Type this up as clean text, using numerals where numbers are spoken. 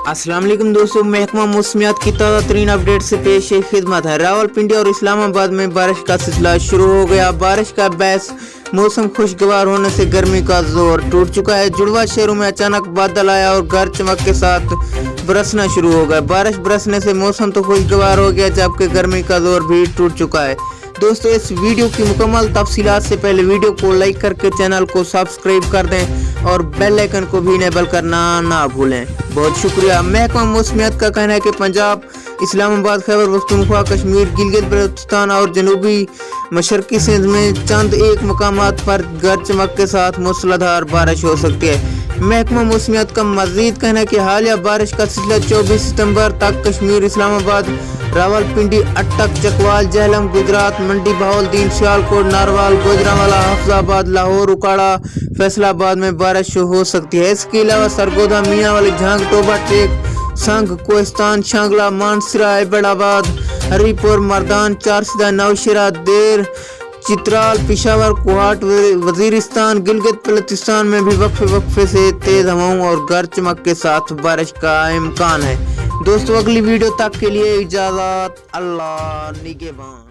अस्सलाम वालेकुम दोस्तों, महकमा मौसमियात की ताज़ा तरीन अपडेट से पेश खिदमत है। रावलपिंडी और इस्लामाबाद में बारिश का सिलसिला शुरू हो गया। बारिश का बायस मौसम खुशगवार होने से गर्मी का जोर टूट चुका है। जुड़वा शहरों में अचानक बादल आया और गरज चमक के साथ बरसना शुरू हो गया। बारिश बरसने से मौसम तो खुशगवार हो गया, जबकि गर्मी का जोर भी टूट चुका है। दोस्तों, इस वीडियो की मुकम्मल तफसीलात से पहले वीडियो को लाइक करके चैनल को सब्सक्राइब कर दें और बेल आइकन को भी इनेबल करना ना भूलें। बहुत शुक्रिया। महकमा मौसमियात का कहना है कि पंजाब, इस्लामाबाद, खैबर पख्तूनख्वा, कश्मीर, गिलगित बल्तिस्तान और जनूबी मशरकी सिंध में चंद एक मकामात पर गरज चमक के साथ मूसलाधार बारिश हो सकती है। महकमा मौसमियात का मजीद कहना है कि हालिया बारिश का सिलसिला 24 सितंबर तक कश्मीर, इस्लामाबाद, रावलपिंडी, अटक, चकवाल, जहलम, गुजरात, मंडी, बहावलदीन, सियालकोट, नारवाल, गुजरांवाला, हफजाबाद, लाहौर, उकाड़ा, फैसलाबाद में बारिश हो सकती है। इसके अलावा सरगोदा, मियांवाली, झांग, टोबा टेक, संघ, कोहिस्तान, शांगला, मानसरा, ऐबटाबाद, हरीपुर, मर्दान, चारसीदा, नौशेरा, देर, चित्राल, पिशावर, कोहाट, वजीरिस्तान, गिलगित बल्तिस्तान में भी वक्फे से तेज हवाओं और गरज चमक के साथ बारिश का इम्कान है। दोस्तों, अगली वीडियो तक के लिए इजाज़त। अल्लाह निगहबान।